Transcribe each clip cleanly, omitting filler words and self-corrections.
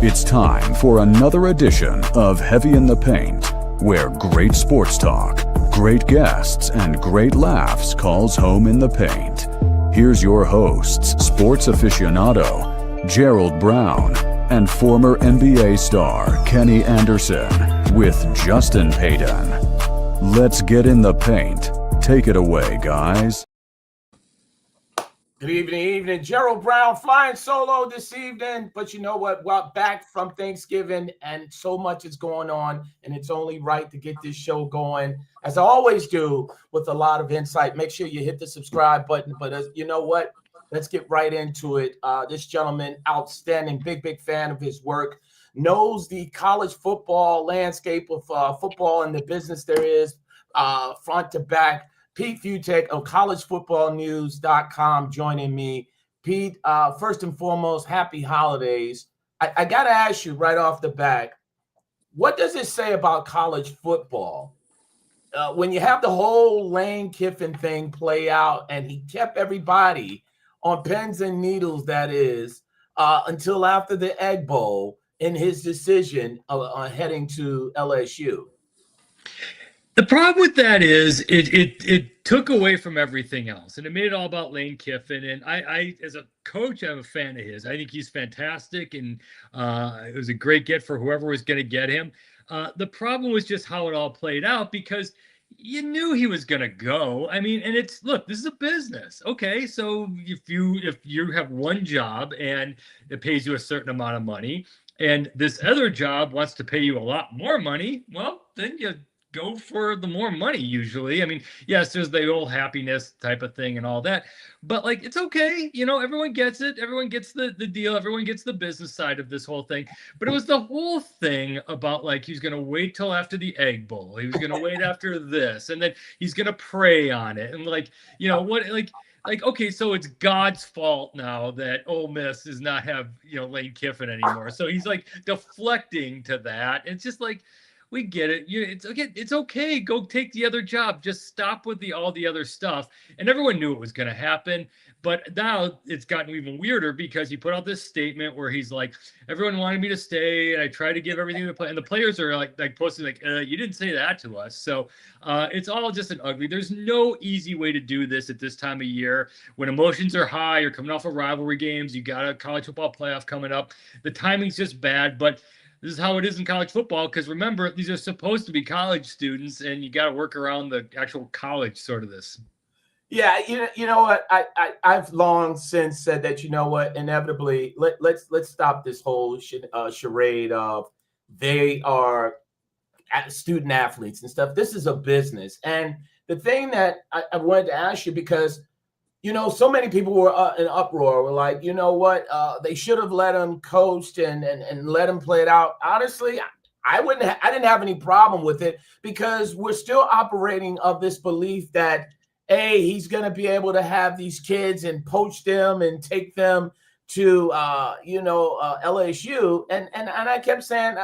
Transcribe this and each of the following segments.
It's time for another edition of Heavy in the Paint, where great sports talk, great guests, and great laughs calls home in the paint. Here's your hosts, sports aficionado Gerald Brown and former NBA star Kenny Anderson with Justin Payton. Let's get in the paint. Take it away, guys. Good evening. Gerald Brown flying solo this evening. But you know what? Well, back from Thanksgiving and so much is going on, and it's only right to get this show going, as I always do, with a lot of insight. Make sure you hit the subscribe button. But you know what? Let's get right into it. This gentleman, outstanding, big fan of his work, knows the college football landscape of football and the business there is front to back. Pete Fiutak of collegefootballnews.com joining me. Pete, first and foremost, happy holidays. I got to ask you right off the bat, what does it say about college football when you have the whole Lane Kiffin thing play out and he kept everybody on pins and needles, that is, until after the Egg Bowl in his decision on heading to LSU? The problem with that is it took away from everything else, and it made it all about Lane Kiffin. And I as a coach, I'm a fan of his. I think he's fantastic, and it was a great get for whoever was going to get him. The problem was just how it all played out, because you knew he was going to go. I mean, and look, this is a business. Okay, so if you have one job and it pays you a certain amount of money, and this other job wants to pay you a lot more money, well, then you go for the more money usually. I mean, yes, there's the old happiness type of thing and all that, but like, it's okay. You know, everyone gets it. Everyone gets the deal. Everyone gets the business side of this whole thing. But it was the whole thing about like, he's going to wait till after the Egg Bowl. He was going to wait after this, and then he's going to pray on it. And like, you know what, like, okay, so it's God's fault now that Ole Miss does not have, Lane Kiffin anymore. So he's like deflecting to that. It's just like, we get it. It's okay. It's okay. Go take the other job. Just stop with all the other stuff. And everyone knew it was going to happen. But now it's gotten even weirder, because he put out this statement where he's like, everyone wanted me to stay, and I tried to give everything to play. And the players are like posting like, you didn't say that to us. So it's all just an ugly. There's no easy way to do this at this time of year when emotions are high. You're coming off of rivalry games. You got a college football playoff coming up. The timing's just bad, but this is how it is in college football, because remember, these are supposed to be college students, and you got to work around the actual college sort of this. Yeah, you know what? I've long since said that, you know what, inevitably, let's stop this whole charade of they are student athletes and stuff. This is a business. And the thing that I wanted to ask you, because so many people were in uproar, were like, you know what, they should have let him coast and let him play it out. Honestly, I didn't have any problem with it, because we're still operating of this belief that, A, he's going to be able to have these kids and poach them and take them to, LSU. And I kept saying,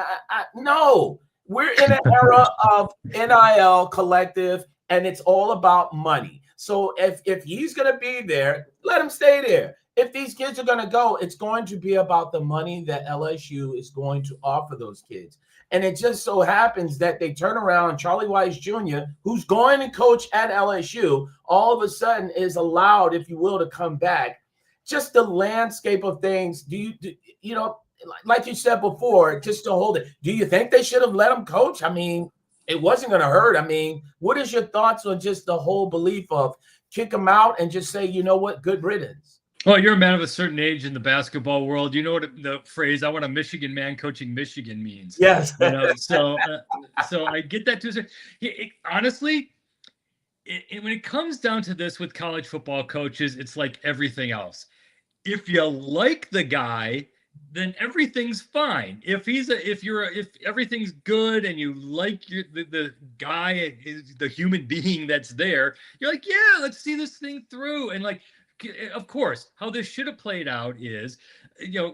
no, we're in an era of NIL collective, and it's all about money. So if he's going to be there, let him stay there. If these kids are going to go, it's going to be about the money that LSU is going to offer those kids. And it just so happens that they turn around, Charlie Weiss Jr., who's going to coach at LSU, all of a sudden is allowed, if you will, to come back. Just the landscape of things. Like you said before, just to hold it, do you think they should have let him coach? I mean, it wasn't going to hurt. I mean, what is your thoughts on just the whole belief of kick him out and just say, you know what, good riddance? Well, you're a man of a certain age in the basketball world. You know what the phrase, I want a Michigan man coaching Michigan means. Yes. So I get that too. Honestly, when it comes down to this with college football coaches, it's like everything else. If you like the guy, then everything's fine. If everything's good and you like the guy, the human being that's there, you're like, yeah, let's see this thing through. And like, of course, how this should have played out is,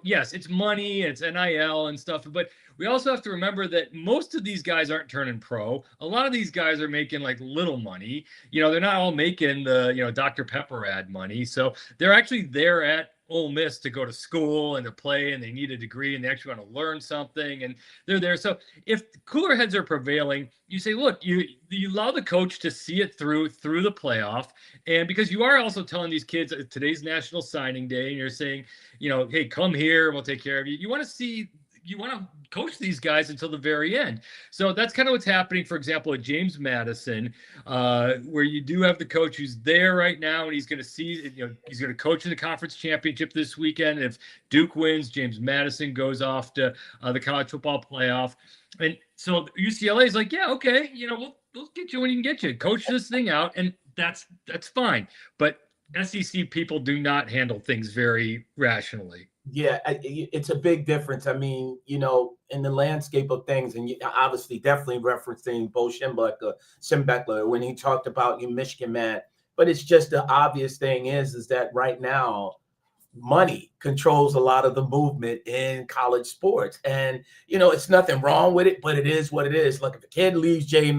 yes, it's money, it's NIL and stuff, but we also have to remember that most of these guys aren't turning pro. A lot of these guys are making like little money. They're not all making the, Dr. Pepper ad money. So they're actually there at Ole Miss to go to school and to play, and they need a degree, and they actually want to learn something, and they're there. So if cooler heads are prevailing, you say, look, you allow the coach to see it through the playoff, and because you are also telling these kids today's National Signing Day, and you're saying, hey, come here, we'll take care of you. You want to coach these guys until the very end. So that's kind of what's happening, for example, at James Madison, where you do have the coach who's there right now, and he's going to see, he's going to coach in the conference championship this weekend. If Duke wins, James Madison goes off to the college football playoff. And so UCLA is like, yeah, okay, we'll get you when you can get you. Coach this thing out, and that's fine. But SEC people do not handle things very rationally. Yeah, it's a big difference. I mean, in the landscape of things, and you obviously definitely referencing Bo Schembechler when he talked about Michigan man. But it's just the obvious thing is that right now, money controls a lot of the movement in college sports. And, it's nothing wrong with it, but it is what it is. Like if a kid leaves James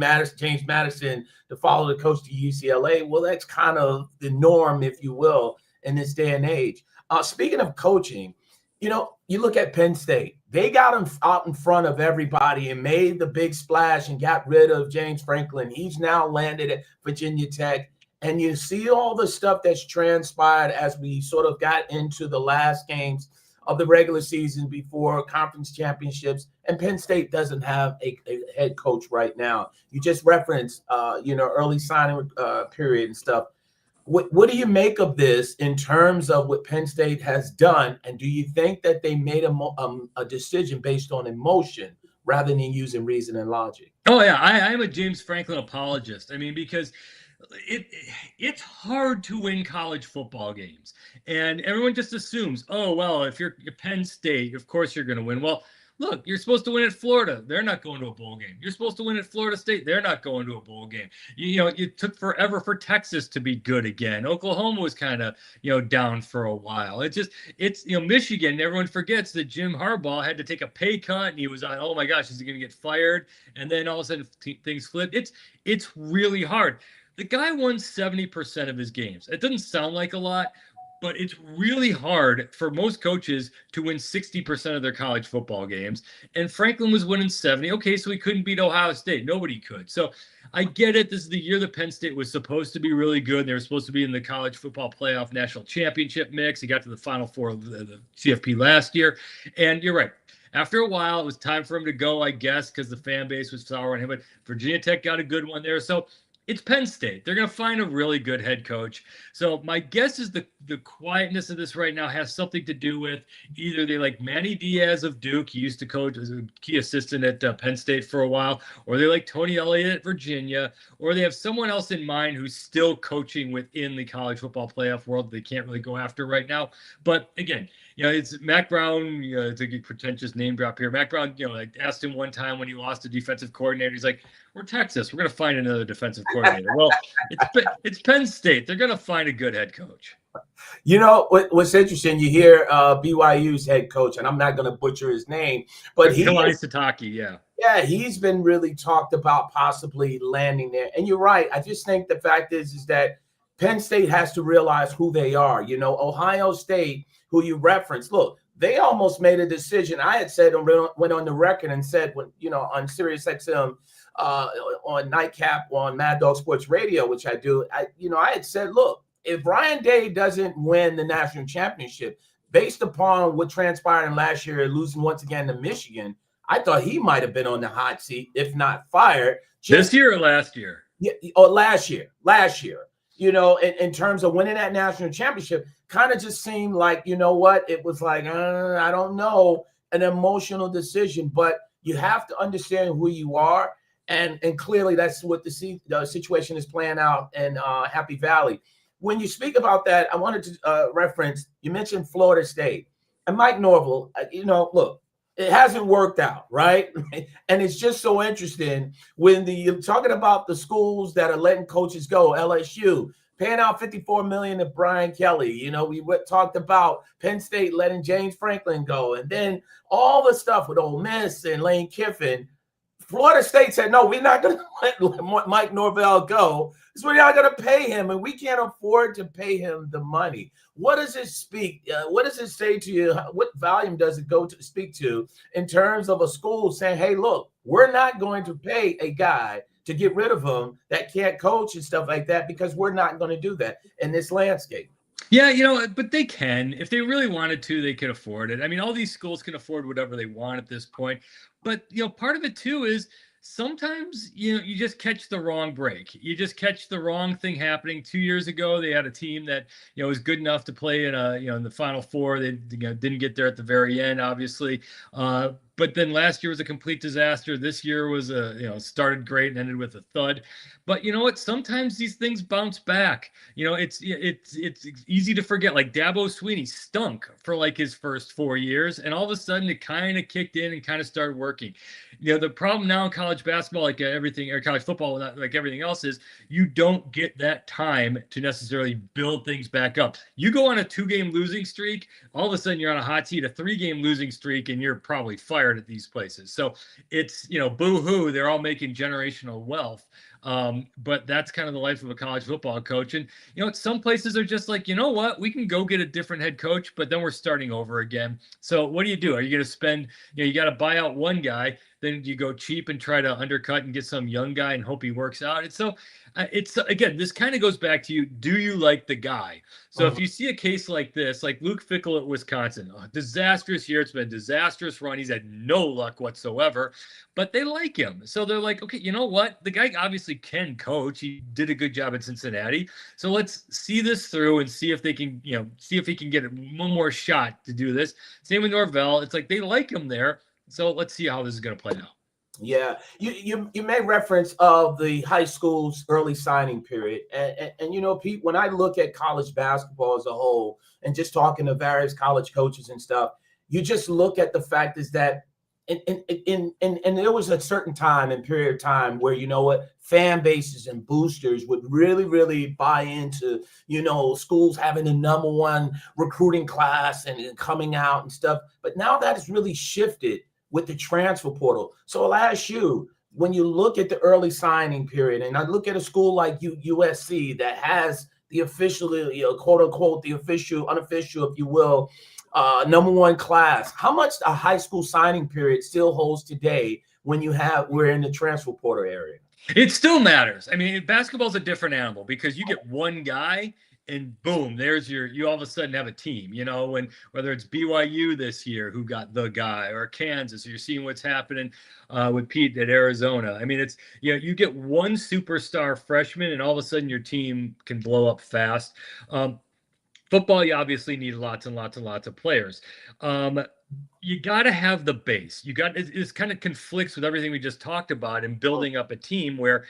Madison to follow the coach to UCLA, well, that's kind of the norm, if you will, in this day and age. Speaking of coaching, you look at Penn State. They got him out in front of everybody and made the big splash and got rid of James Franklin. He's now landed at Virginia Tech. And you see all the stuff that's transpired as we sort of got into the last games of the regular season before conference championships. And Penn State doesn't have a head coach right now. You just referenced, early signing period and stuff. What do you make of this in terms of what Penn State has done? And do you think that they made a decision based on emotion rather than using reason and logic? Oh, yeah. I'm a James Franklin apologist. I mean, because it's hard to win college football games. And everyone just assumes, oh, well, if you're Penn State, of course you're going to win. Well, look, you're supposed to win at Florida. They're not going to a bowl game. You're supposed to win at Florida State. They're not going to a bowl game. It took forever for Texas to be good again. Oklahoma was kind of, down for a while. It's Michigan. Everyone forgets that Jim Harbaugh had to take a pay cut, and he was on, oh my gosh, is he going to get fired? And then all of a sudden things flipped. It's really hard. The guy won 70% of his games. It doesn't sound like a lot, but it's really hard for most coaches to win 60% of their college football games. And Franklin was winning 70. Okay, so he couldn't beat Ohio State. Nobody could. So I get it. This is the year that Penn State was supposed to be really good. They were supposed to be in the college football playoff national championship mix. He got to the Final Four of the CFP last year. And you're right. After a while, it was time for him to go, I guess, because the fan base was sour on him. But Virginia Tech got a good one there. So it's Penn State. They're going to find a really good head coach. So my guess is the quietness of this right now has something to do with either they like Manny Diaz of Duke. He used to coach as a key assistant at Penn State for a while, or they like Tony Elliott at Virginia, or they have someone else in mind who's still coaching within the college football playoff world they can't really go after right now. But again, it's Mac Brown, it's a pretentious name drop here. Mac Brown, I asked him one time when he lost a defensive coordinator, he's like, we're Texas. We're going to find another defensive coordinator. Well, it's Penn State. They're going to find a good head coach. What's interesting, you hear BYU's head coach, and I'm not going to butcher his name, but Sataki, yeah. Yeah, he's been really talked about possibly landing there. And you're right. I just think the fact is that Penn State has to realize who they are. Ohio State, who you referenced, look, they almost made a decision. I had said and went on the record and said, on Sirius XM, on Nightcap on Mad Dog Sports Radio, which I do, I had said, look, if Ryan Day doesn't win the national championship, based upon what transpired in last year, losing once again to Michigan, I thought he might have been on the hot seat, if not fired. This year or last year? Yeah, or last year. In terms of winning that national championship, kind of just seemed like, it was like, I don't know, an emotional decision, but you have to understand who you are. And clearly that's what the situation is playing out in Happy Valley. When you speak about that, I wanted to reference, you mentioned Florida State and Mike Norvell. Look, it hasn't worked out, right? And it's just so interesting when you're talking about the schools that are letting coaches go, LSU, paying out $54 million to Brian Kelly. We talked about Penn State letting James Franklin go. And then all the stuff with Ole Miss and Lane Kiffin. Florida State said, no, we're not going to let Mike Norvell go. So we're not going to pay him, and we can't afford to pay him the money. What does it speak? What does it say to you? What volume does it go to speak to in terms of a school saying, hey, look, we're not going to pay a guy to get rid of him that can't coach and stuff like that, because we're not going to do that in this landscape. Yeah, but they can. If they really wanted to, they could afford it. I mean, all these schools can afford whatever they want at this point. But, part of it too is sometimes, you just catch the wrong break. You just catch the wrong thing happening. 2 years ago, they had a team that, was good enough to play in in the Final Four. They didn't get there at the very end, obviously. But then last year was a complete disaster. This year was started great and ended with a thud. But you know what? Sometimes these things bounce back. It's easy to forget. Like Dabo Swinney stunk for like his first 4 years, and all of a sudden it kind of kicked in and kind of started working. The problem now in college basketball, like everything, or college football, like everything else, is you don't get that time to necessarily build things back up. You go on a 2-game losing streak, all of a sudden you're on a hot seat, a 3-game losing streak, and you're probably fired at these places. So it's, boo-hoo, they're all making generational wealth. But that's kind of the life of a college football coach. And, some places are just like, you know what, we can go get a different head coach, but then we're starting over again. So what do? Are you going to spend, you got to buy out one guy, then you go cheap and try to undercut and get some young guy and hope he works out. It's again, this kind of goes back to do you like the guy? So if you see a case like this, like Luke Fickell at Wisconsin, disastrous year. It's been a disastrous run. He's had no luck whatsoever, but they like him. So they're like, okay, you know what? The guy obviously can coach. He did a good job at Cincinnati. So let's see this through and see if they can, see if he can get one more shot to do this. Same with Norvell. It's like they like him there. So let's see how this is going to play out. Yeah, you made reference of the high school's early signing period, and Pete, when I look at college basketball as a whole, and just talking to various college coaches and stuff, you just look at the fact is that, and there was a certain time and period of time where fan bases and boosters would really buy into schools having the #1 recruiting class and coming out and stuff, but now that has really shifted with the transfer portal. So I'll ask you, when you look at the early signing period, and I look at a school like USC that has the official, quote unquote, the official, unofficial, if you will, #1 class, how much a high school signing period still holds today when we're in the transfer portal area? It still matters. I mean, basketball's a different animal because you get one guy and boom, you all of a sudden have a team, and whether it's BYU this year who got the guy, or Kansas, or you're seeing what's happening with Pete at Arizona. I mean, it's, you get one superstar freshman and all of a sudden your team can blow up fast. Football, you obviously need lots and lots and lots of players. You got to have the base. It kind of conflicts with everything we just talked about in building up a team where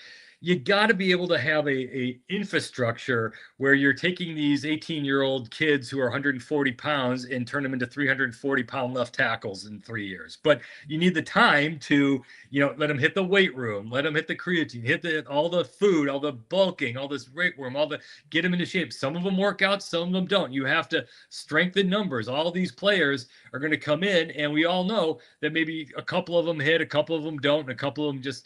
you got to be able to have a infrastructure where you're taking these 18-year-old kids who are 140 pounds and turn them into 340-pound left tackles in 3 years. But you need the time to, let them hit the weight room, let them hit the creatine, hit all the food, all the bulking, all this weight room, get them into shape. Some of them work out, some of them don't. You have to strengthen numbers. All these players are going to come in, and we all know that maybe a couple of them hit, a couple of them don't, and a couple of them just,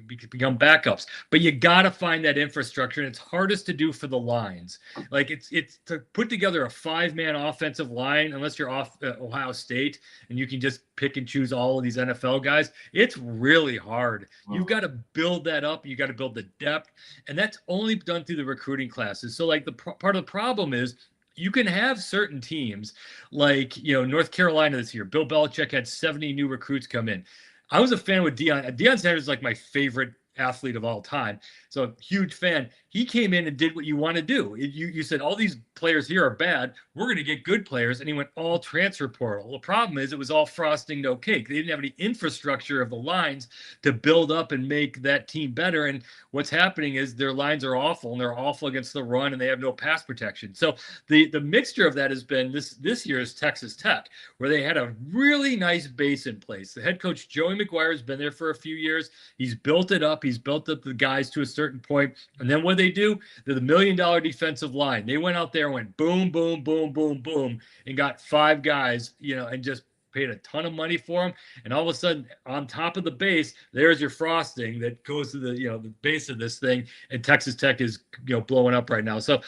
become backups. But you got to find that infrastructure, and it's hardest to do for the lines. Like it's to put together a 5-man offensive line, unless you're off Ohio State and you can just pick and choose all of these NFL guys. It's really hard. You've got to build that up. You got to build the depth, and that's only done through the recruiting classes. So like part of the problem is you can have certain teams like, North Carolina this year. Bill Belichick had 70 new recruits come in. I was a fan with Deion. Deion Sanders is like my favorite athlete of all time. So huge fan. He came in and did what you want to do. You said all these players here are bad. We're going to get good players. And he went all transfer portal. The problem is it was all frosting, no cake. They didn't have any infrastructure of the lines to build up and make that team better. And what's happening is their lines are awful, and they're awful against the run, and they have no pass protection. So the mixture of that has been this year's Texas Tech, where they had a really nice base in place. The head coach, Joey McGuire, has been there for a few years. He's built it up. He's built up the guys to a certain point. And then what they do, they're the $1 million defensive line. They went out there and went boom, boom, boom, boom, boom, and got 5 guys, and just paid a ton of money for them, and all of a sudden, on top of the base, there's your frosting that goes to the the base of this thing. And Texas Tech is blowing up right now. So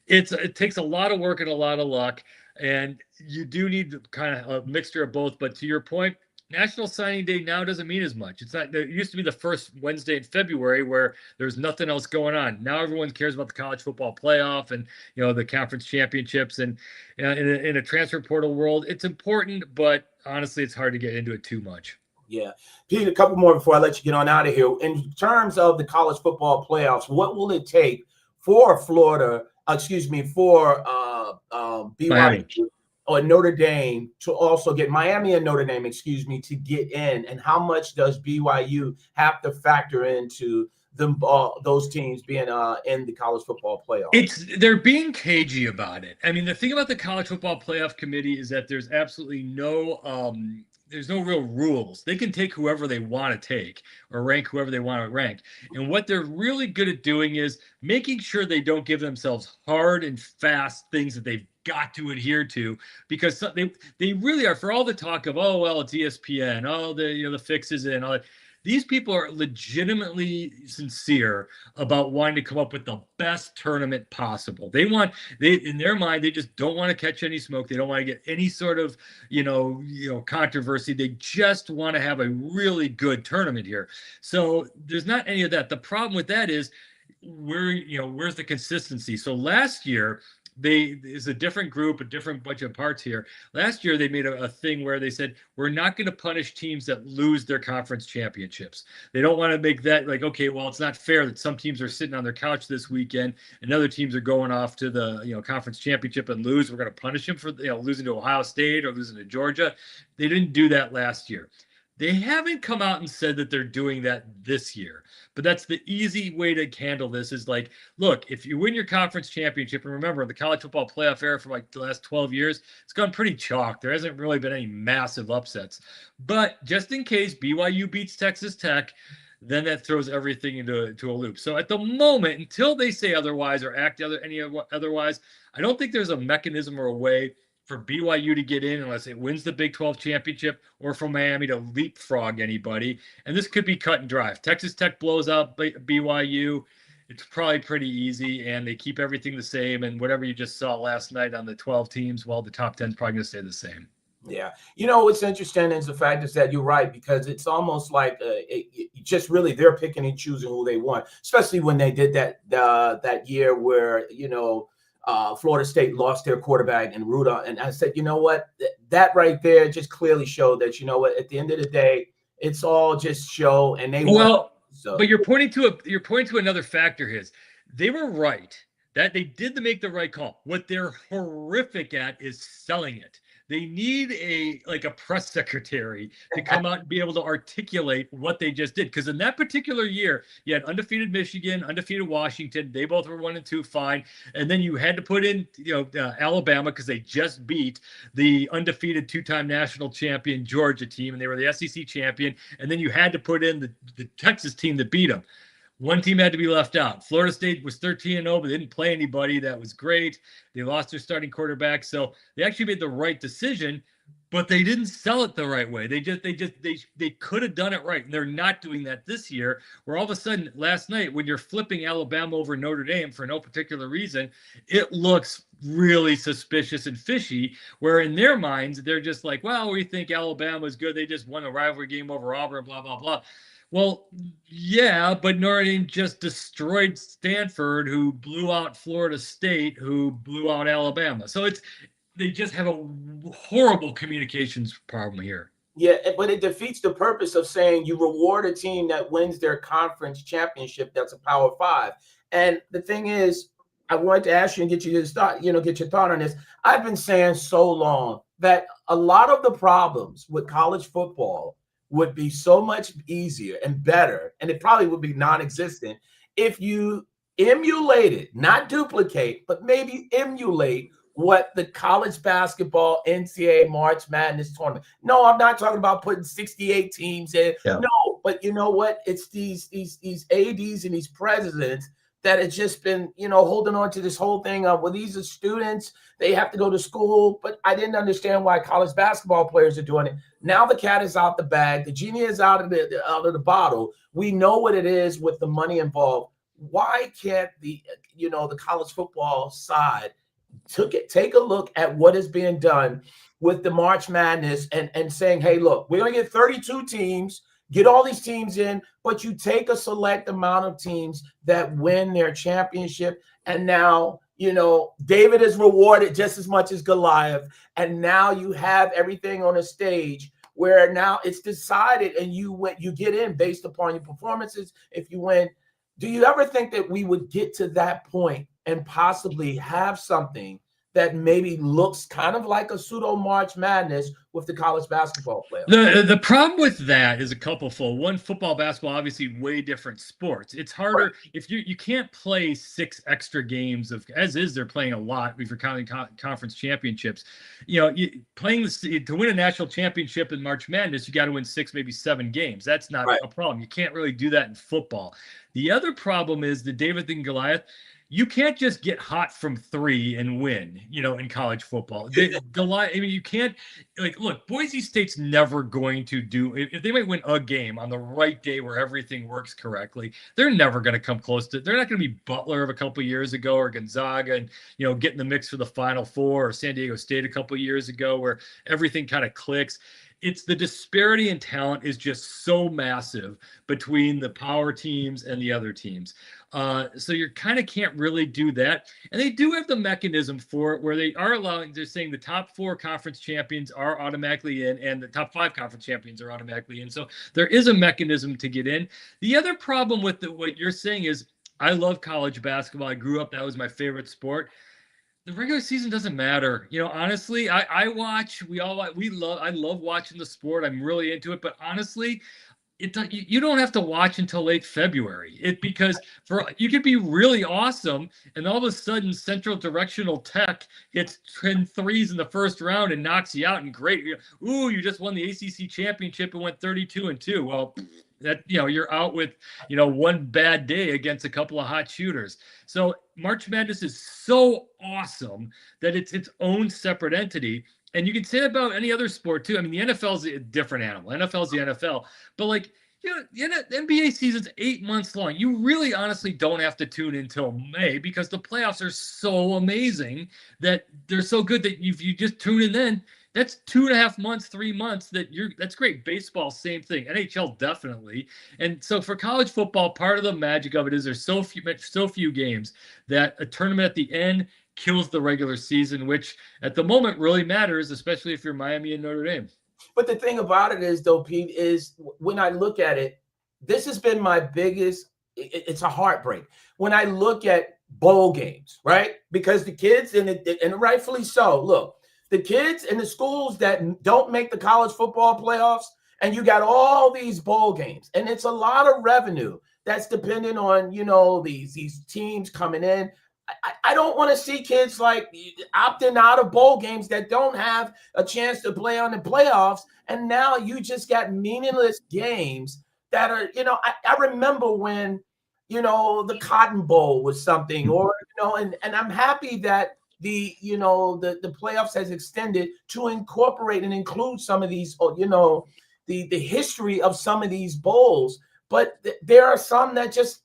it takes a lot of work and a lot of luck, and you do need kind of a mixture of both. But to your point, National Signing Day now doesn't mean as much. It's not. It used to be the first Wednesday in February where there's nothing else going on. Now everyone cares about the college football playoff and the conference championships. And in a transfer portal world, it's important, but honestly, it's hard to get into it too much. Yeah, Pete, a couple more before I let you get on out of here. In terms of the college football playoffs, what will it take for Florida? For BYU Miami. or Notre Dame to also get Miami and Notre Dame, to get in, and how much does BYU have to factor into them those teams being in the college football playoff? They're being cagey about it. I mean, the thing about the college football playoff committee is that there's absolutely no real rules. They can take whoever they want to take or rank whoever they want to rank. And what they're really good at doing is making sure they don't give themselves hard and fast things that they've got to adhere to, because they really are, for all the talk of, oh, well, it's ESPN, oh, the fixes and all that. These people are legitimately sincere about wanting to come up with the best tournament possible. In their mind, they just don't want to catch any smoke. They don't want to get any sort of, controversy. They just want to have a really good tournament here. So there's not any of that. The problem with that is where's the consistency? So last year, is a different group, a different bunch of parts here. Last year, they made a thing where they said, we're not going to punish teams that lose their conference championships. They don't want to make that like, okay, well, it's not fair that some teams are sitting on their couch this weekend and other teams are going off to the conference championship and lose. We're going to punish them for losing to Ohio State or losing to Georgia. They didn't do that last year. They haven't come out and said that they're doing that this year, but that's the easy way to handle this is like, look, if you win your conference championship, and remember the college football playoff era for like the last 12 years, it's gone pretty chalk. There hasn't really been any massive upsets, but just in case BYU beats Texas Tech, then that throws everything into a loop. So at the moment, until they say otherwise or act otherwise, I don't think there's a mechanism or a way for BYU to get in unless it wins the Big 12 championship, or for Miami to leapfrog anybody. And this could be cut and dry. If Texas Tech blows out BYU, it's probably pretty easy, and they keep everything the same. And whatever you just saw last night on the 12 teams, well, the top 10 is probably going to stay the same. Yeah. What's interesting is the fact is that you're right, because it's almost like just really they're picking and choosing who they want, especially when they did that year where, Florida State lost their quarterback and Rudolph. And I said, you know what, that right there just clearly showed that, at the end of the day, it's all just show. And they but you're pointing to another factor here. They were right that they did make the right call. What they're horrific at is selling it. They need a press secretary to come out and be able to articulate what they just did. Because in that particular year, you had undefeated Michigan, undefeated Washington. They both were 1-2, fine. And then you had to put in, Alabama, because they just beat the undefeated two-time national champion Georgia team, and they were the SEC champion. And then you had to put in the Texas team that beat them. One team had to be left out. Florida State was 13-0, but they didn't play anybody. That was great. They lost their starting quarterback. So they actually made the right decision, but they didn't sell it the right way. They could have done it right. And they're not doing that this year, where all of a sudden last night, when you're flipping Alabama over Notre Dame for no particular reason, it looks really suspicious and fishy, where in their minds, they're just like, well, we think Alabama's good. They just won a rivalry game over Auburn, blah, blah, blah. Well, yeah, but Notre Dame just destroyed Stanford, who blew out Florida State, who blew out Alabama. So they just have a horrible communications problem here. Yeah, but it defeats the purpose of saying you reward a team that wins their conference championship that's a Power 5. And the thing is, I wanted to ask you and get you to start, get your thought on this. I've been saying so long that a lot of the problems with college football would be so much easier and better, and it probably would be non-existent if you emulated, not duplicate, but maybe emulate what the college basketball NCAA March Madness tournament. No, I'm not talking about putting 68 teams in. Yeah. No, but you know what? It's these ADs and these presidents that it's just been, holding on to this whole thing of, well, these are students, they have to go to school. But I didn't understand why college basketball players are doing it. Now the cat is out the bag. The genie is out of the bottle. We know what it is with the money involved. Why can't the college football side take a look at what is being done with the March Madness and saying, hey, look, we're going to get 32 teams, get all these teams in, but you take a select amount of teams that win their championship. And now, David is rewarded just as much as Goliath. And now you have everything on a stage where now it's decided and you get in based upon your performances. If you win, do you ever think that we would get to that point and possibly have something that maybe looks kind of like a pseudo March Madness with the college basketball playoffs? The problem with that is a couple-fold. One, football, basketball, obviously way different sports. It's harder if you can't play 6 extra games as is they're playing a lot if you're counting conference championships. Playing to win a national championship in March Madness, you got to win 6, maybe 7 games. That's not a problem. You can't really do that in football. The other problem is the David and Goliath. You can't just get hot from 3 and win, in college football. You can't, look, Boise State's never going to do, if they might win a game on the right day where everything works correctly, they're never going to come close to, they're not going to be Butler of a couple of years ago or Gonzaga and, get in the mix for the Final Four or San Diego State a couple of years ago where everything kind of clicks. It's the disparity in talent is just so massive between the power teams and the other teams. So you kind of can't really do that. And they do have the mechanism for it where they are they're saying the top 4 conference champions are automatically in and the top 5 conference champions are automatically in. So there is a mechanism to get in. The other problem with what you're saying is I love college basketball. I grew up, that was my favorite sport. The regular season doesn't matter. Honestly, I love watching the sport. I'm really into it, but honestly, you don't have to watch until late February. Because you could be really awesome, and all of a sudden Central Directional Tech hits 10 threes in the first round and knocks you out. And great, you just won the ACC championship and went 32-2. Well, that you're out with one bad day against a couple of hot shooters. So March Madness is so awesome that it's its own separate entity. And you can say that about any other sport too. I mean, the NFL is a different animal. NFL is the NFL, but the NBA season's 8 months long. You really honestly don't have to tune in until May because the playoffs are so amazing that they're so good that if you just tune in then, that's 2.5 months, 3 months that's great. Baseball, same thing. NHL, definitely. And so for college football, part of the magic of it is there's so few games that a tournament at the end kills the regular season, which at the moment really matters, especially if you're Miami and Notre Dame. But the thing about it is, though, Pete, is when I look at it, this has been my biggest, it's a heartbreak. When I look at bowl games, right? Because the kids, and rightfully so, look, the kids in the schools that don't make the college football playoffs, and you got all these bowl games, and it's a lot of revenue that's dependent on, these teams coming in. I don't want to see kids opting out of bowl games that don't have a chance to play on the playoffs. And now you just got meaningless games that are, I remember when, the Cotton Bowl was something, or, and I'm happy that the playoffs has extended to incorporate and include some of these, the history of some of these bowls. But there are some that just,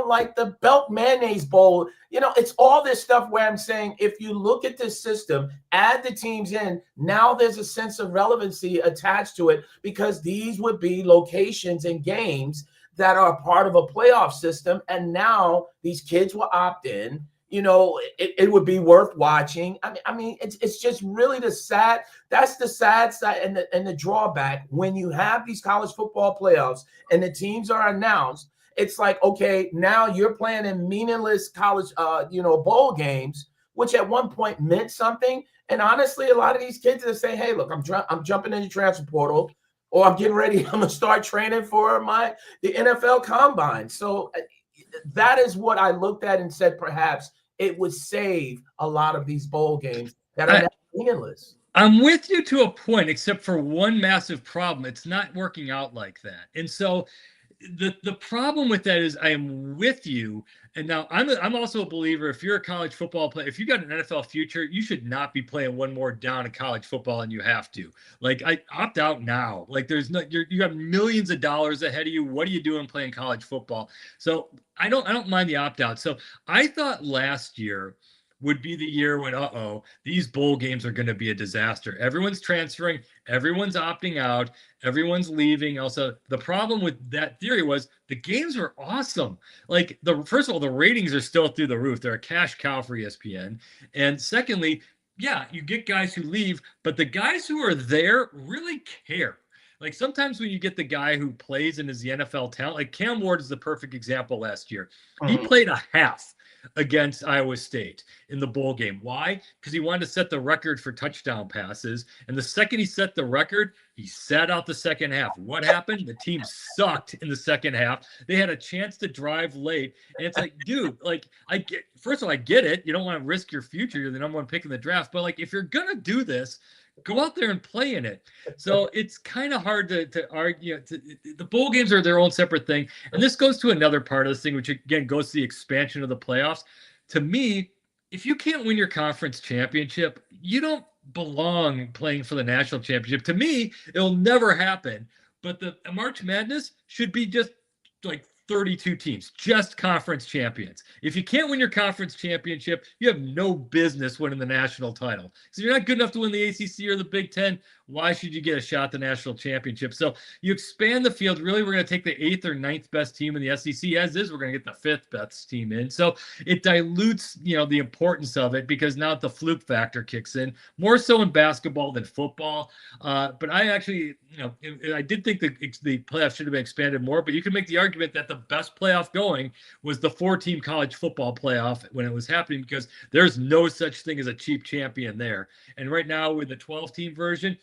like the Belk Mayonnaise Bowl, it's all this stuff where I'm saying, if you look at this system, add the teams in, now there's a sense of relevancy attached to it because these would be locations and games that are part of a playoff system. And now these kids will opt in. It would be worth watching. I mean, it's just really that's the sad side and the drawback when you have these college football playoffs and the teams are announced. It's like, okay, now you're playing in meaningless college, bowl games, which at one point meant something. And honestly, a lot of these kids are saying, hey, look, I'm jumping in the transfer portal, or I'm getting ready. I'm going to start training for the NFL Combine. So that is what I looked at and said, perhaps it would save a lot of these bowl games that are meaningless. I'm with you to a point, except for one massive problem. It's not working out like that. And so the problem with that is I am with you. And now I'm also a believer, if you're a college football player, if you got an NFL future, you should not be playing one more down in college football and you have to. Like, I opt out now. Like, there's no, you got millions of dollars ahead of you. What are you doing playing college football? So I don't mind the opt out. So I thought last year would be the year when, these bowl games are going to be a disaster. Everyone's transferring, everyone's opting out, everyone's leaving. Also, the problem with that theory was the games were awesome. Like, first of all, the ratings are still through the roof. They're a cash cow for ESPN. And secondly, yeah, you get guys who leave, but the guys who are there really care. Like, sometimes when you get the guy who plays and is the NFL talent, like Cam Ward is the perfect example last year. He played a half against Iowa State in the bowl game. Why? Because he wanted to set the record for touchdown passes. And the second he set the record, he sat out the second half. What happened? The team sucked in the second half. They had a chance to drive late. And it's like, dude, like, first of all, I get it. You don't want to risk your future. You're the number one pick in the draft. But like, if you're going to do this, go out there and play in it. So it's kind of hard to argue. The bowl games are their own separate thing. And this goes to another part of this thing, which again goes to the expansion of the playoffs. To me, if you can't win your conference championship, you don't belong playing for the national championship. To me, it'll never happen. But the March Madness should be just like 32 teams, just conference champions. If you can't win your conference championship, you have no business winning the national title. So if you're not good enough to win the ACC or the Big Ten, why should you get a shot at the national championship? So you expand the field. Really, we're going to take the 8th or 9th best team in the SEC. As is, we're going to get the 5th best team in. So it dilutes, the importance of it, because now the fluke factor kicks in, more so in basketball than football. But I actually, I did think the playoffs should have been expanded more, but you can make the argument that the best playoff going was the 4-team college football playoff when it was happening, because there's no such thing as a cheap champion there. And right now with the 12-team version,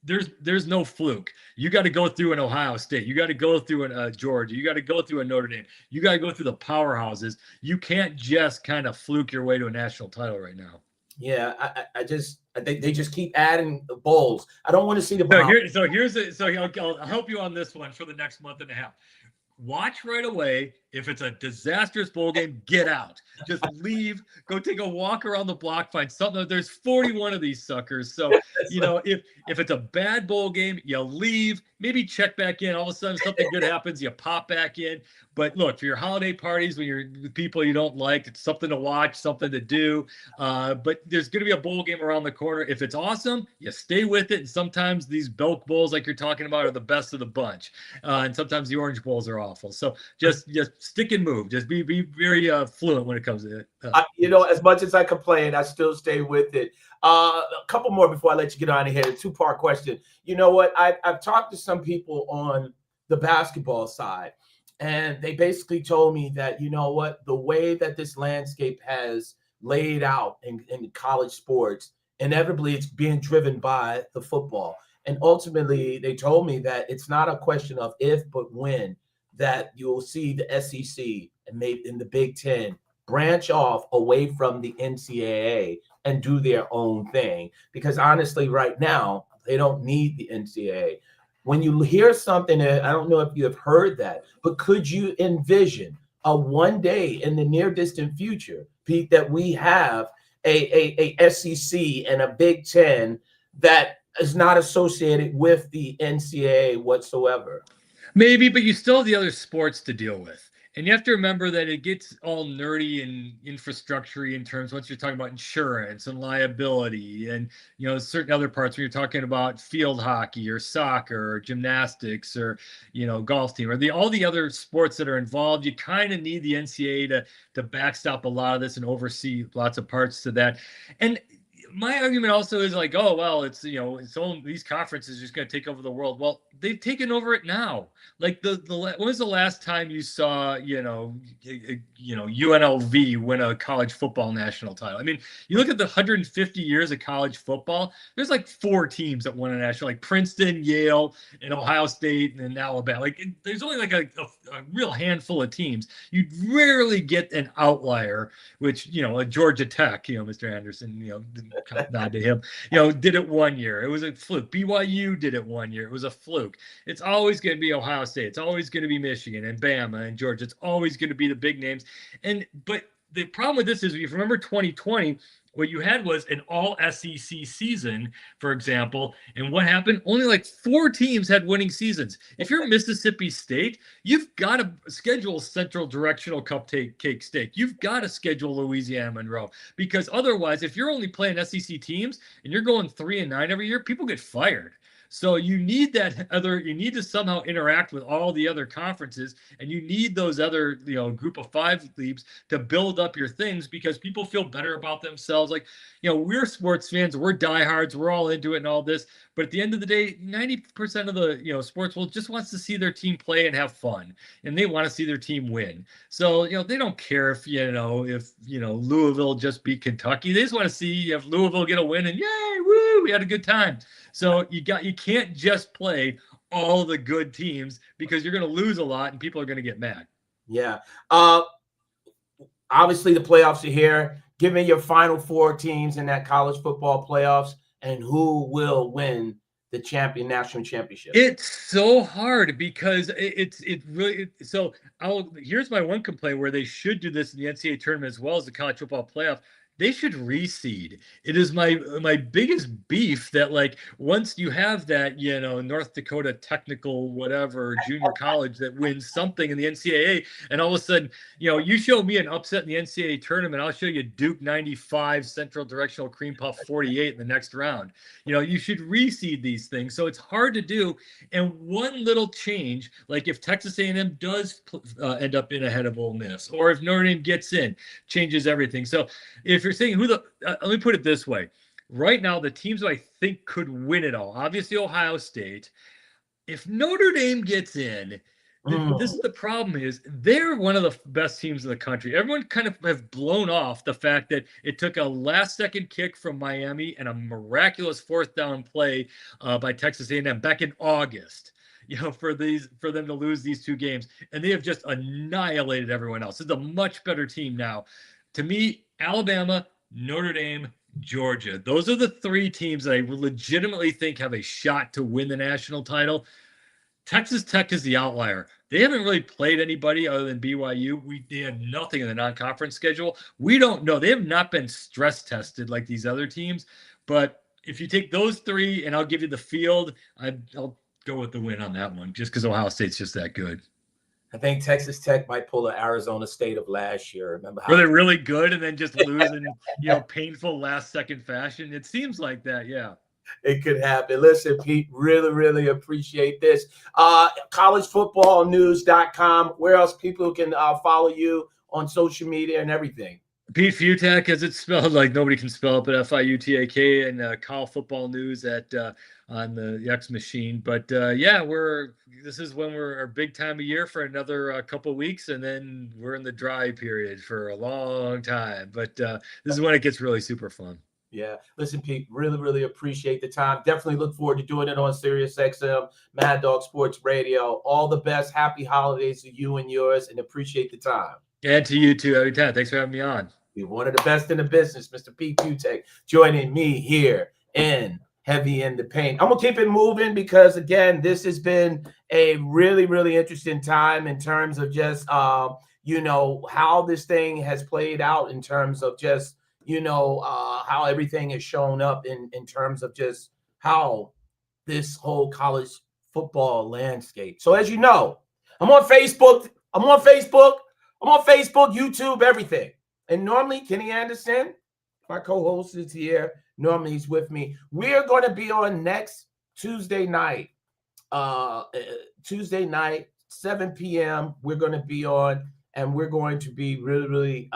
there's no fluke. You got to go through an Ohio State. You got to go through an Georgia. You got to go through a Notre Dame. You got to go through the powerhouses. You can't just kind of fluke your way to a national title right now. Yeah, I think they just keep adding bowls. I don't want to see the I'll help you on this one for the next month and a half. Watch right away. If it's a disastrous bowl game, get out. Just leave. Go take a walk around the block. Find something. There's 41 of these suckers. So, if it's a bad bowl game, you leave. Maybe check back in. All of a sudden, something good happens. You pop back in. But look, for your holiday parties, when you're with people you don't like, it's something to watch, something to do. But there's going to be a bowl game around the corner. If it's awesome, you stay with it. And sometimes these Belk bowls, like you're talking about, are the best of the bunch. And sometimes the Orange Bowls are awful. So just stick and move. Just be very fluent when it comes to it. As much as I complain, I still stay with it. A couple more before I let you get on ahead. A 2-part question. You know what? I've talked to some people on the basketball side, and they basically told me that, the way that this landscape has laid out in college sports, inevitably it's being driven by the football. And ultimately, they told me that it's not a question of if, but when, that you'll see the SEC and maybe in the Big Ten branch off away from the NCAA and do their own thing. Because honestly, right now, they don't need the NCAA. When you hear something, I don't know if you have heard that, but could you envision a one day in the near distant future, Pete, that we have a SEC and a Big Ten that is not associated with the NCAA whatsoever? Maybe, but you still have the other sports to deal with. And you have to remember that it gets all nerdy and infrastructure in terms, once you're talking about insurance and liability and, certain other parts when you're talking about field hockey or soccer or gymnastics or, golf team or all the other sports that are involved. You kind of need the NCAA to backstop a lot of this and oversee lots of parts to that. And my argument also is like, oh, well, it's, it's only these conferences are just going to take over the world. Well, they've taken over it now. Like when was the last time you saw, UNLV win a college football national title? I mean, you look at the 150 years of college football, there's like 4 teams that won a national, like Princeton, Yale, and Ohio State, and Alabama. Like there's only like a real handful of teams. You rarely get an outlier, which, a Georgia Tech, Mr. Anderson, Nod to him. Did it one year. It was a fluke. BYU did it one year. It was a fluke. It's always going to be Ohio State. It's always going to be Michigan and Bama and Georgia. It's always going to be the big names. But the problem with this is, if you remember 2020, what you had was an all SEC season, for example. And what happened? Only like 4 teams had winning seasons. If you're Mississippi State, you've got to schedule Central Directional Cupcake Steak. You've got to schedule Louisiana Monroe, because otherwise, if you're only playing SEC teams and you're going 3-9 every year, people get fired. So you need you need to somehow interact with all the other conferences, and you need those other, group of 5 leagues to build up your things, because people feel better about themselves. Like, we're sports fans, we're diehards, we're all into it and all this. But at the end of the day, 90% of the, sports world just wants to see their team play and have fun, and they want to see their team win. So, they don't care if Louisville just beat Kentucky. They just want to see if Louisville get a win and yay, woo, we had a good time. So you can't just play all the good teams, because you're going to lose a lot and people are going to get mad. Yeah. Obviously the playoffs are here. Give me your final 4 teams in that college football playoffs, and who will win the national championship. It's so hard, because here's my one complaint, where they should do this in the NCAA tournament as well as the college football playoff. They should reseed. It is my biggest beef that, like, once you have that, North Dakota technical whatever junior college that wins something in the NCAA, and all of a sudden, you show me an upset in the NCAA tournament, I'll show you Duke 95, Central Directional Cream Puff 48 in the next round. You should reseed these things. So it's hard to do. And one little change, like if Texas A&M does end up in ahead of Ole Miss, or if Notre Dame gets in, changes everything. So if you're saying let me put it this way. Right now, the teams that I think could win it all, obviously Ohio State. If Notre Dame gets in, this is the problem, is they're one of the best teams in the country. Everyone kind of have blown off the fact that it took a last-second kick from Miami and a miraculous 4th down play by Texas A&M back in August, for them to lose these 2 games. And they have just annihilated everyone else. It's a much better team now. To me, Alabama, Notre Dame, Georgia. Those are the 3 teams that I legitimately think have a shot to win the national title. Texas Tech is the outlier. They haven't really played anybody other than BYU. They had nothing in the non-conference schedule. We don't know. They have not been stress tested like these other teams. But if you take those 3, and I'll give you the field, I'll go with the win on that one, just because Ohio State's just that good. I think Texas Tech might pull an Arizona State of last year. Remember how were they really good and then just lose in painful last-second fashion? It seems like that, yeah. It could happen. Listen, Pete, really, really appreciate this. Collegefootballnews.com. Where else people can follow you on social media and everything? Pete Fiutak, as it's spelled, like nobody can spell it, but Fiutak, and College Football News on the X machine. But this is when we're our big time of year for another couple of weeks, and then we're in the dry period for a long time. But this is when it gets really super fun. Yeah. Listen, Pete, really, really appreciate the time. Definitely look forward to doing it on SiriusXM, Mad Dog Sports Radio. All the best. Happy holidays to you and yours, and appreciate the time. And to you too, every time. Thanks for having me on. You're one of the best in the business, Mr. Pete Fiutak, joining me here in Heavy in the Paint. I'm going to keep it moving because, again, this has been a really, really interesting time in terms of just, how this thing has played out in terms of just, how everything has shown up in terms of just how this whole college football landscape. So as you know, I'm on Facebook, YouTube, everything. And normally Kenny Anderson, my co-host, is here. Normally he's with me. We are going to be on next Tuesday night, 7 p.m. We're going to be on, and we're going to be really, really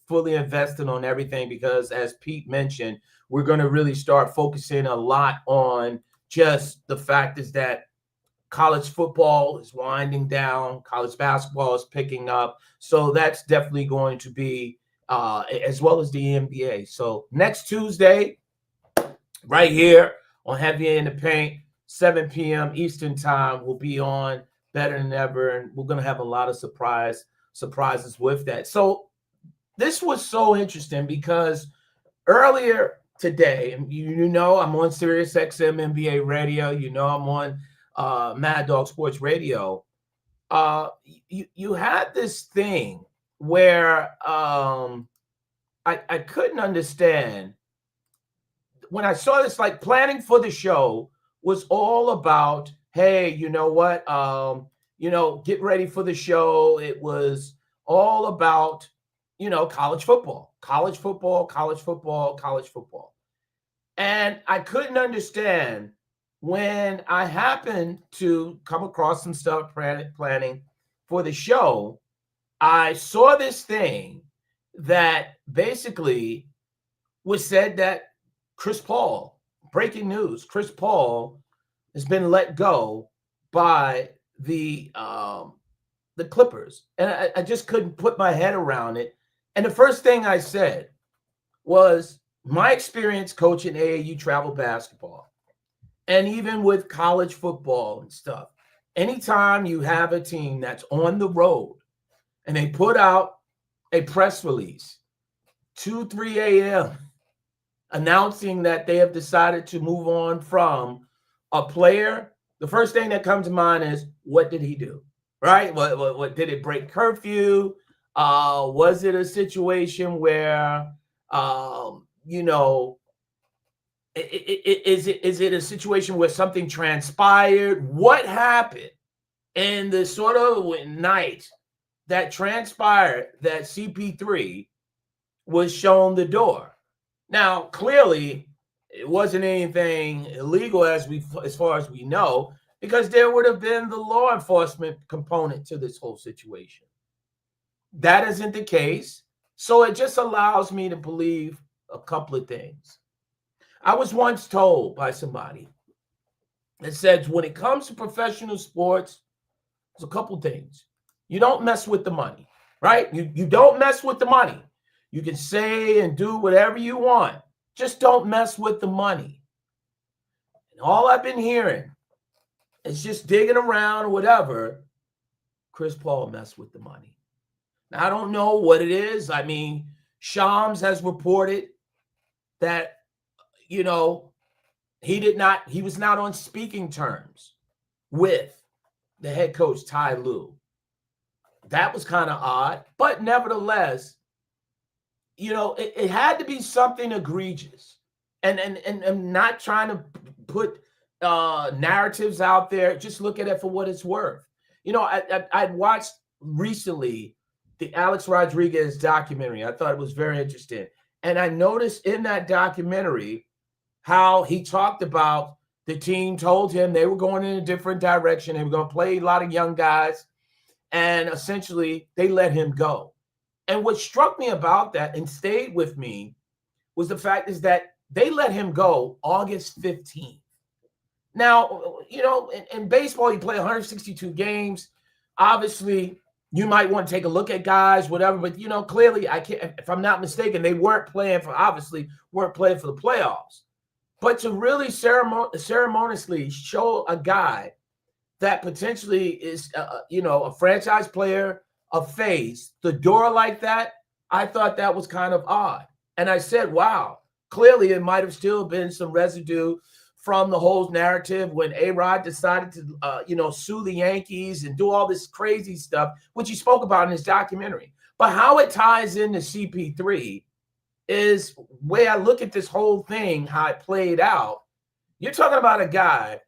fully invested on everything because, as Pete mentioned, we're going to really start focusing a lot on just the fact is that college football is winding down, college basketball is picking up. So that's definitely going to be as well as the NBA. So next Tuesday, right here on Heavy in the Paint, 7 p.m. Eastern time, we'll be on better than ever. And we're going to have a lot of surprises with that. So this was so interesting because earlier today, and you know I'm on Sirius XM NBA radio. You know I'm on Mad Dog Sports Radio. You had this thing where I couldn't understand when I saw this. Like, planning for the show was all about, hey, you know what? Get ready for the show. It was all about, college football, college football, college football, college football. And I couldn't understand when I happened to come across some stuff planning for the show. I saw this thing that basically was said that Chris Paul, breaking news, Chris Paul has been let go by the Clippers. And I just couldn't put my head around it. And the first thing I said was my experience coaching AAU travel basketball, and even with college football and stuff. Anytime you have a team that's on the road and they put out a press release 2-3 a.m. announcing that they have decided to move on from a player, the first thing that comes to mind is, what did he do? Right? What did it break curfew? Was it a situation where is it a situation where something transpired? What happened in the sort of night that transpired that CP3 was shown the door? Now, clearly, it wasn't anything illegal as far as we know, because there would have been the law enforcement component to this whole situation. That isn't the case. So it just allows me to believe a couple of things. I was once told by somebody that said, when it comes to professional sports, there's a couple things. You don't mess with the money, right? You don't mess with the money. You can say and do whatever you want. Just don't mess with the money. And all I've been hearing is just digging around or whatever. Chris Paul messed with the money. Now, I don't know what it is. I mean, Shams has reported that, he was not on speaking terms with the head coach, Ty Lue. That was kind of odd, but nevertheless, it had to be something egregious, and not trying to put narratives out there. Just look at it for what it's worth. I'd watched recently the Alex Rodriguez documentary. I thought it was very interesting. And I noticed in that documentary how he talked about the team told him they were going in a different direction. They were going to play a lot of young guys. And essentially, they let him go. And what struck me about that and stayed with me was the fact is that they let him go August 15th. Now, in baseball, you play 162 games. Obviously, you might want to take a look at guys, whatever. But, clearly, I can't. If I'm not mistaken, they weren't playing for the playoffs. But to really ceremoniously show a guy that potentially is, a franchise player, a face, the door like that, I thought that was kind of odd. And I said, wow, clearly it might have still been some residue from the whole narrative when A-Rod decided to, sue the Yankees and do all this crazy stuff, which he spoke about in his documentary. But how it ties into CP3 is way I look at this whole thing, how it played out. You're talking about a guy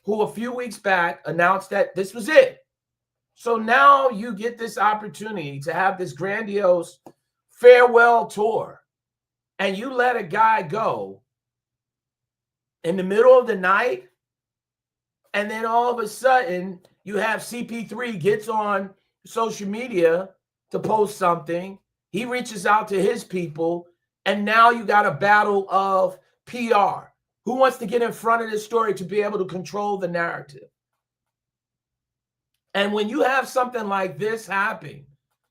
who a few weeks back announced that this was it. So now you get this opportunity to have this grandiose farewell tour, and you let a guy go in the middle of the night, and then all of a sudden you have CP3 gets on social media to post something. He reaches out to his people, and now you got a battle of PR. Who wants to get in front of this story to be able to control the narrative? And when you have something like this happen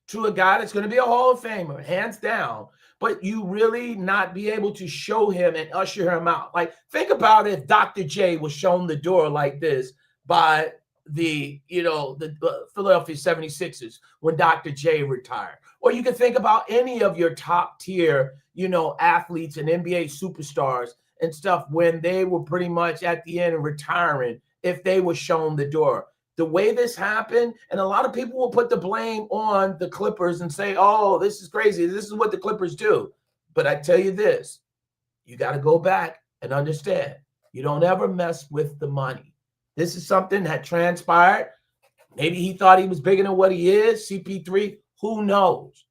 to a guy that's going to be a Hall of Famer, hands down, but you really not be able to show him and usher him out. Like, think about if Dr. J was shown the door like this by the Philadelphia 76ers when Dr. J retired. Or you can think about any of your top tier, athletes and NBA superstars and stuff when they were pretty much at the end of retiring, if they were shown the door. The way this happened, and a lot of people will put the blame on the Clippers and say, oh, this is crazy. This is what the Clippers do. But I tell you this, you got to go back and understand, you don't ever mess with the money. This is something that transpired. Maybe he thought he was bigger than what he is. CP3, who knows?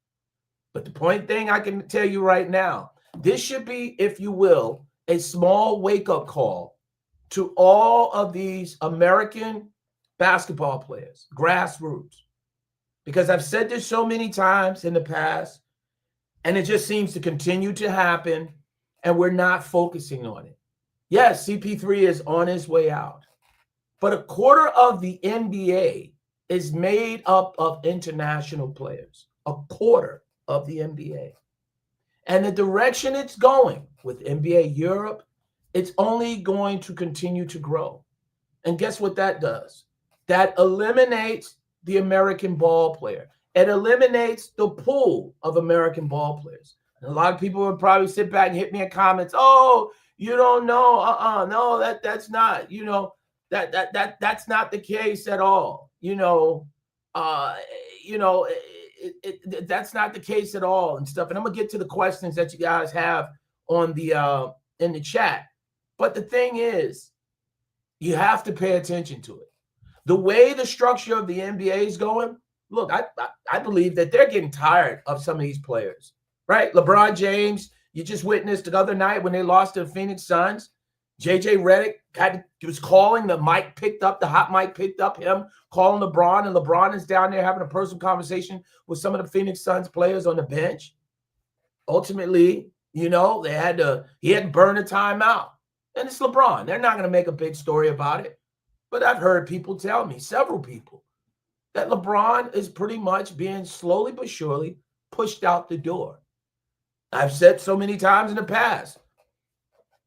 But the point thing I can tell you right now, this should be, if you will, a small wake-up call to all of these American basketball players, grassroots. Because I've said this so many times in the past, and it just seems to continue to happen, and we're not focusing on it. Yes, CP3 is on his way out. But a quarter of the NBA is made up of international players. A quarter of the NBA. And the direction it's going with NBA Europe, it's only going to continue to grow. And guess what that does? That eliminates the American ball player. It eliminates the pool of American ball players. And a lot of people would probably sit back and hit me in comments. Oh, you don't know. No, that's not, that's not the case at all. That's not the case at all and stuff. And I'm gonna get to the questions that you guys have on the in the chat. But the thing is, you have to pay attention to it. The way the structure of the NBA is going, look, I believe that they're getting tired of some of these players, right? LeBron James, you just witnessed the other night when they lost to the Phoenix Suns. JJ Redick was calling, the hot mic picked up him calling LeBron, and LeBron is down there having a personal conversation with some of the Phoenix Suns players on the bench. Ultimately, he had to burn a timeout. And it's LeBron. They're not going to make a big story about it. But I've heard people tell me, several people, that LeBron is pretty much being slowly but surely pushed out the door. I've said so many times in the past,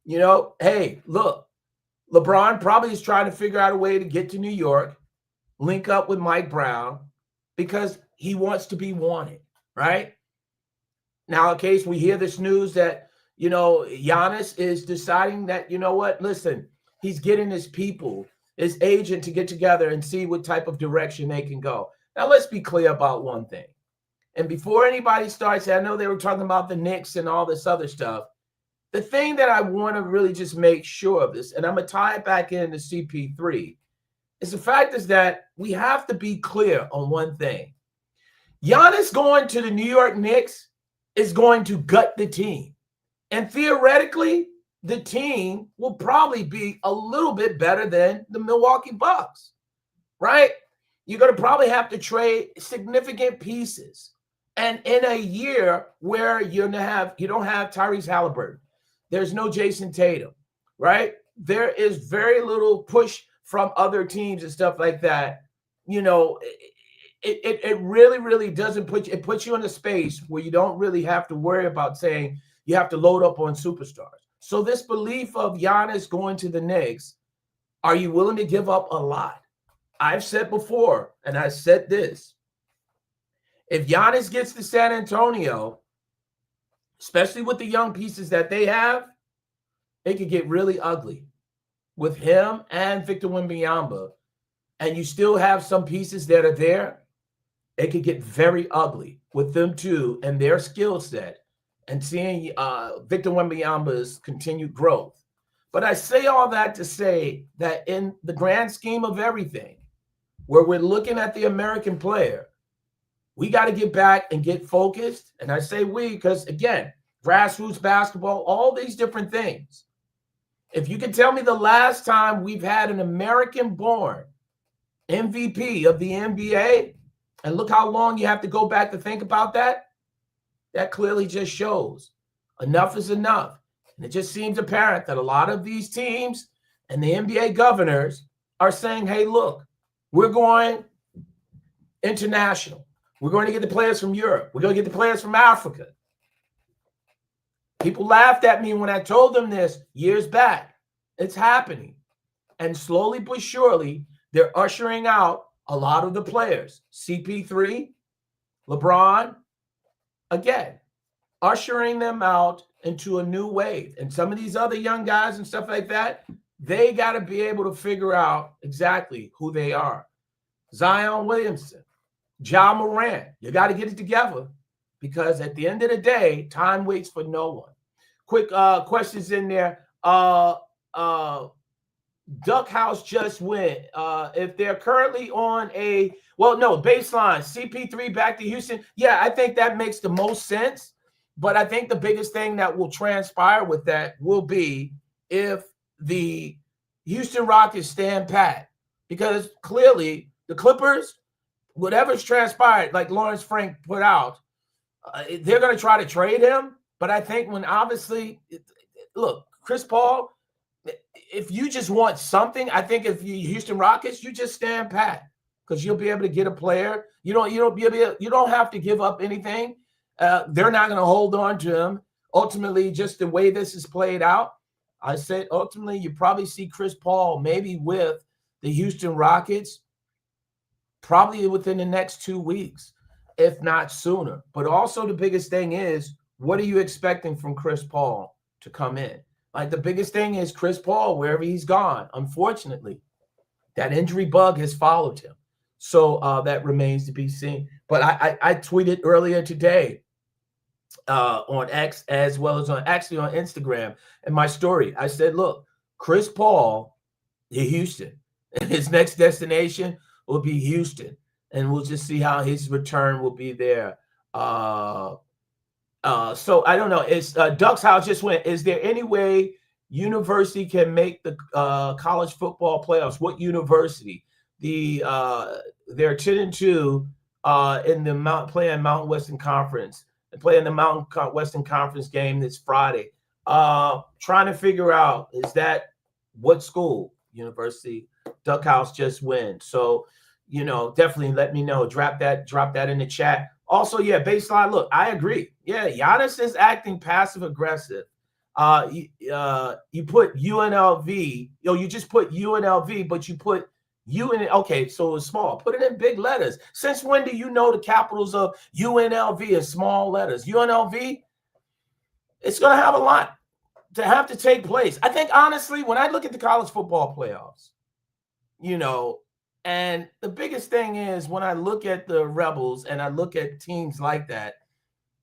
hey, look, LeBron probably is trying to figure out a way to get to New York, link up with Mike Brown, because he wants to be wanted, right? Now, in case we hear this news that, Giannis is deciding that, listen, he's getting his people, his agent, to get together and see what type of direction they can go. Now, let's be clear about one thing. And before anybody starts, I know they were talking about the Knicks and all this other stuff. The thing that I want to really just make sure of this, and I'm going to tie it back into CP3, is the fact is that we have to be clear on one thing. Giannis going to the New York Knicks is going to gut the team. And theoretically, the team will probably be a little bit better than the Milwaukee Bucks, right? You're going to probably have to trade significant pieces. And in a year where you don't have Tyrese Halliburton, there's no Jason Tatum, right? There is very little push from other teams and stuff like that. It really, really doesn't puts you in a space where you don't really have to worry about saying you have to load up on superstars. So this belief of Giannis going to the Knicks, are you willing to give up a lot? I've said before, and I said this, if Giannis gets to San Antonio, especially with the young pieces that they have, it could get really ugly with him and Victor Wembanyama, and you still have some pieces that are there. It could get very ugly with them too and their skill set, and seeing Victor Wembanyama's continued growth. But I say all that to say that in the grand scheme of everything, where we're looking at the American player, we got to get back and get focused. And I say we because, again, grassroots basketball, all these different things. If you can tell me the last time we've had an American-born MVP of the NBA, and look how long you have to go back to think about that, that clearly just shows enough is enough. And it just seems apparent that a lot of these teams and the NBA governors are saying, hey, look, we're going international. We're going to get the players from Europe. We're going to get the players from Africa. People laughed at me when I told them this years back. It's happening. And slowly but surely, They're ushering out a lot of the players. CP3, LeBron, again, ushering them out into a new wave. And some of these other young guys and stuff like that, they got to be able to figure out exactly who they are. Zion Williamson, Ja Morant, you got to get it together, because at the end of the day, time waits for no one. Quick questions in there. Duck House just went. If they're currently on baseline, CP3 back to Houston. Yeah, I think that makes the most sense. But I think the biggest thing that will transpire with that will be if the Houston Rockets stand pat, because clearly the Clippers, whatever's transpired, like Lawrence Frank put out, they're going to try to trade him. But I think look, Chris Paul, if you just want something, I think if you Houston Rockets, you just stand pat, because you'll be able to get a player. You don't have to give up anything. They're not going to hold on to him. Ultimately, just the way this is played out, I said ultimately you probably see Chris Paul maybe with the Houston Rockets probably within the next 2 weeks, if not sooner. But also the biggest thing is, what are you expecting from Chris Paul to come in? Like, the biggest thing is Chris Paul, wherever he's gone, unfortunately, that injury bug has followed him. So that remains to be seen. But I tweeted earlier today on X, as well as on Instagram, and my story. I said, look, Chris Paul to Houston, and his next destination will be Houston, and we'll just see how his return will be there. So I don't know. It's Duck's House just went. Is there any way university can make the college football playoffs? What university? They're 10-2 in the playing Mountain Western Conference. They're playing the Mountain Western Conference game this Friday. Trying to figure out, is that what school? University. Duck House just win. So, definitely let me know. Drop that in the chat. Also, yeah, baseline. Look, I agree. Yeah, Giannis is acting passive aggressive. You put UNLV. You just put UNLV, but you put okay, so it's small. Put it in big letters. Since when do you know the capitals of UNLV in small letters? UNLV, it's going to have a lot to take place. I think, honestly, when I look at the college football playoffs, and the biggest thing is when I look at the Rebels and I look at teams like that,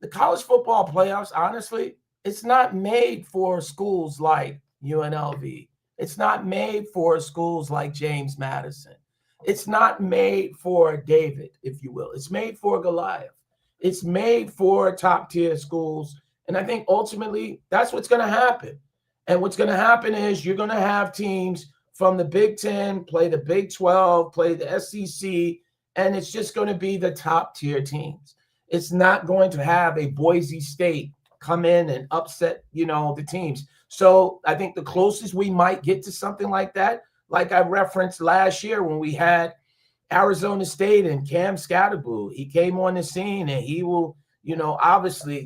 the college football playoffs, honestly, it's not made for schools like UNLV. It's not made for schools like James Madison. It's not made for David, if you will. It's made for Goliath. It's made for top-tier schools. And I think ultimately that's what's going to happen. And what's going to happen is you're going to have teams from the Big Ten play the Big 12, play the SEC, and it's just going to be the top-tier teams. It's not going to have a Boise State come in and upset, the teams. So I think the closest we might get to something like that, like I referenced last year when we had Arizona State and Cam Scatterboo, he came on the scene and he will, obviously,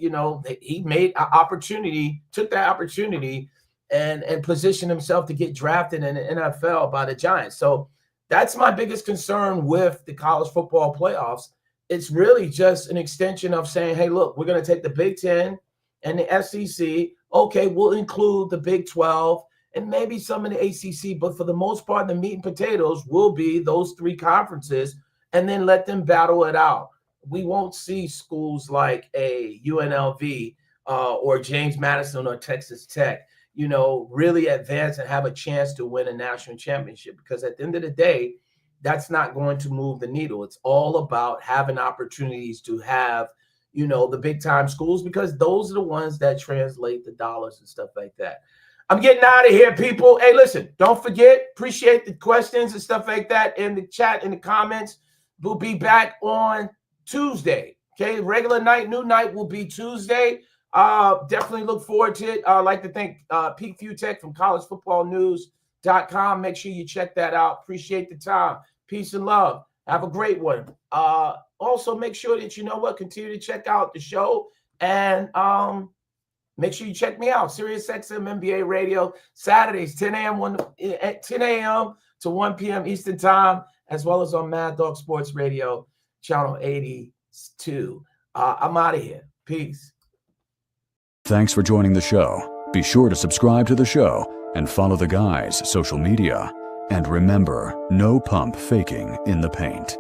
he made an opportunity, took that opportunity and positioned himself to get drafted in the NFL by the Giants. So that's my biggest concern with the college football playoffs. It's really just an extension of saying, hey, look, we're going to take the Big Ten and the SEC. Okay, we'll include the Big 12 and maybe some in the ACC, but for the most part, the meat and potatoes will be those three conferences, and then let them battle it out. We won't see schools like a UNLV or James Madison or Texas Tech, really advance and have a chance to win a national championship, because at the end of the day, that's not going to move the needle. It's all about having opportunities to have the big time schools, because those are the ones that translate the dollars and stuff like that. I'm getting out of here, people. Hey, listen, don't forget, appreciate the questions and stuff like that in the chat, in the comments. We'll be back on Tuesday. Okay, regular night, new night will be Tuesday. Definitely look forward to it. I'd like to thank Pete Fiutak from collegefootballnews.com. Make sure you check that out. Appreciate the time. Peace and love. Have a great one. Also, make sure that continue to check out the show, and make sure you check me out. SiriusXM NBA Radio, Saturdays, 10 a.m. to 1 p.m. Eastern Time, as well as on Mad Dog Sports Radio, channel 82. I'm out of here. Peace. Thanks for joining the show. Be sure to subscribe to the show and follow the guys' social media. And remember, no pump faking in the paint.